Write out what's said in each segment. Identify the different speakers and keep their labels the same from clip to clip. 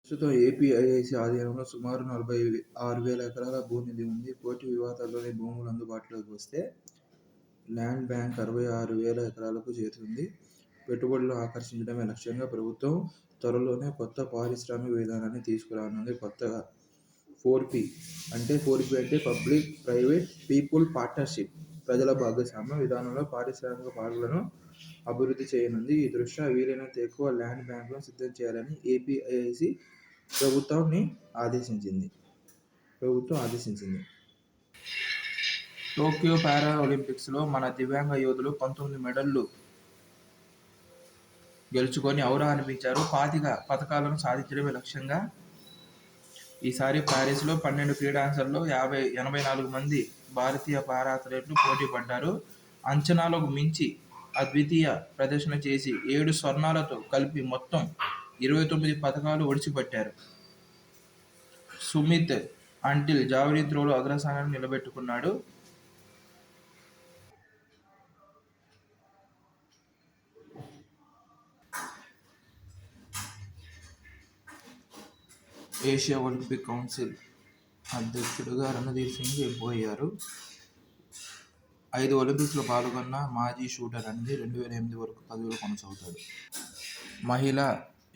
Speaker 1: ప్రస్తుతం ఏపీఐఐసీ ఆధీనంలో సుమారు 46,000 ఎకరాల భూనిధి ఉంది. కోర్టు వివాదాల్లోని భూములు అందుబాటులోకి వస్తే ల్యాండ్ బ్యాంక్ 66,000 ఎకరాలకు చేరుతుంది. పెట్టుబడులను ఆకర్షించడమే లక్ష్యంగా ప్రభుత్వం త్వరలోనే కొత్త పారిశ్రామిక విధానాన్ని తీసుకురానుంది. కొత్తగా 4P అంటే పబ్లిక్, ప్రైవేట్, పీపుల్ పార్ట్నర్షిప్ ప్రజల భాగస్వామ్య విధానంలో పారిశ్రామిక పార్కులను అభివృద్ధి చేయనుంది. ఈ దృష్ట్యా వీలైనంత ఎక్కువ ల్యాండ్ బ్యాంకులను సిద్ధం చేయాలని ఏపీఐఐసీ ప్రభుత్వం ఆదేశించింది. టోక్యో పారా ఒలింపిక్స్లో మన దివ్యాంగ యోధులు 19 మెడళ్లు గెలుచుకొని ఔరా అనిపించారు. 25 పతకాలను సాధించడమే లక్ష్యంగా ఈసారి ప్యారిస్లో 12 క్రీడాంశాల్లో 84 మంది భారతీయ పారా అథ్లెట్లు పోటీ పడ్డారు. అంచనాలకు మించి అద్వితీయ ప్రదర్శన చేసి 7 స్వర్ణాలతో కలిపి మొత్తం 29 పతకాలు ఒడిసిపట్టారు. సుమిత్ అంటిల్ జావెలిన్ త్రోలో అగ్రస్థానాన్ని నిలబెట్టుకున్నాడు. ఏషియా ఒలింపిక్ కౌన్సిల్ అధ్యక్షుడిగా రణధీర్ సింగ్ ఎంపికయ్యారు. 5 ఒలింపిక్స్లో పాల్గొన్న మాజీ షూటర్ రణధీర్ 2008 వరకు పదవిలో కొనసాగుతాడు. మహిళా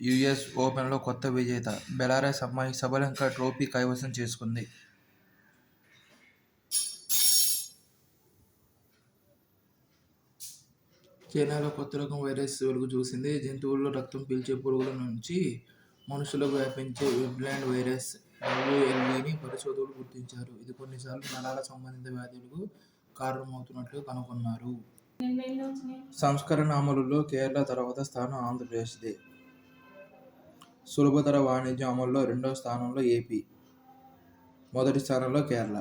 Speaker 1: యుఎస్ ఓపెన్లో కొత్త విజేత బెలారస్ అమ్మాయి సబలంక ట్రోఫీ కైవసం చేసుకుంది. చైనాలో కొత్త రకం వైరస్ వెలుగు చూసింది. జంతువుల్లో రక్తం పీల్చే పురుగుల నుంచి మనుషులకు వ్యాపించే వెబ్లాండ్ వైరస్ WLVని పరిశోధకులు గుర్తించారు. ఇది కొన్నిసార్లు నరాల సంబంధిత వ్యాధులకు కారణమవుతున్నట్లు కనుగొన్నారు. సంస్కరణ అమలులో కేరళ తర్వాత స్థానం ఆంధ్రప్రదేశ్దే. సులభతర వాణిజ్యం అమలులో 2వ స్థానంలో ఏపీ, మొదటి స్థానంలో కేరళ.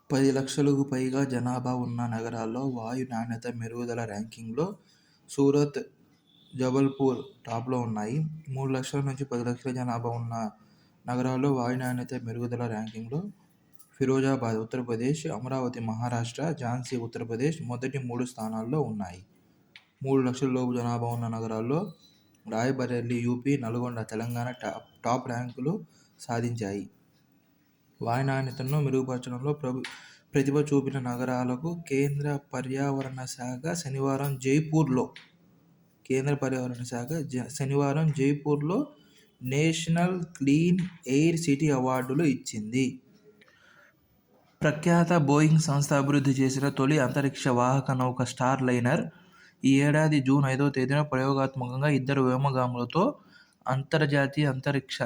Speaker 1: పది లక్షలకు పైగా జనాభా ఉన్న నగరాల్లో వాయు నాణ్యత మెరుగుదల ర్యాంకింగ్లో సూరత్, జబల్పూర్ టాప్లో ఉన్నాయి. 3 లక్షల నుంచి 10 లక్షల జనాభా ఉన్న నగరాల్లో వాయు నాణ్యత మెరుగుదల ర్యాంకింగ్లో ఫిరోజాబాద్ ఉత్తరప్రదేశ్, అమరావతి మహారాష్ట్ర, ఝాన్సీ ఉత్తరప్రదేశ్ మొదటి 3 స్థానాల్లో ఉన్నాయి. 3 లక్షల లోపు జనాభా ఉన్న నగరాల్లో రాయ్బరేలీ యూపీ, నల్గొండ తెలంగాణ టాప్ ర్యాంకులు సాధించాయి. వాయు నాణ్యతను మెరుగుపరచడంలో ప్రతిభ చూపిన నగరాలకు కేంద్ర పర్యావరణ శాఖ శనివారం జైపూర్లో నేషనల్ క్లీన్ ఎయిర్ సిటీ అవార్డులు ఇచ్చింది. ప్రఖ్యాత బోయింగ్ సంస్థ అభివృద్ధి చేసిన తొలి అంతరిక్ష వాహక నౌక స్టార్ లైనర్ ఈ ఏడాది జూన్ 5వ తేదీన ప్రయోగాత్మకంగా 2 వ్యోమగాములతో అంతర్జాతీయ అంతరిక్ష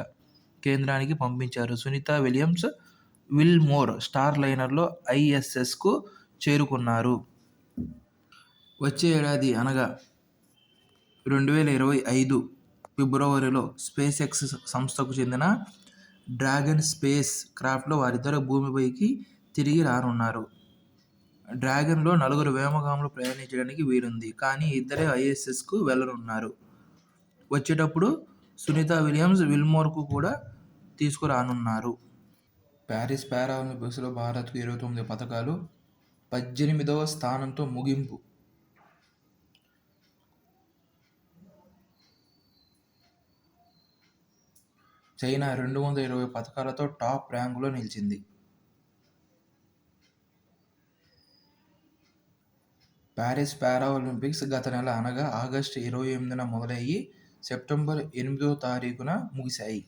Speaker 1: కేంద్రానికి పంపించారు. సునీత విలియమ్స్, విల్ మోర్ స్టార్ లైనర్లో ISSకు చేరుకున్నారు. వచ్చే ఏడాది అనగా 2025 ఫిబ్రవరిలో స్పేస్ ఎక్స్ సంస్థకు చెందిన డ్రాగన్ స్పేస్ క్రాఫ్ట్లో వారిద్దరూ భూమిపైకి తిరిగి రానున్నారు. డ్రాగన్లో 4 వ్యోమగాములు ప్రయాణించడానికి వీలుంది. కానీ ఇద్దరే ISSకు వెళ్లనున్నారు. వచ్చేటప్పుడు సునీత విలియమ్స్, విల్మోర్కు కూడా తీసుకురానున్నారు. ప్యారిస్ పారా ఒలింపిక్స్లో భారత్కు 29 పతకాలు, 18వ స్థానంతో ముగింపు. చైనా 220 పతకాలతో టాప్ ర్యాంకులో నిలిచింది. ప్యారిస్ పారా ఒలింపిక్స్ గత నెల అనగా ఆగస్టు 28న మొదలయ్యి సెప్టెంబర్ 8వ తారీఖున ముగిశాయి.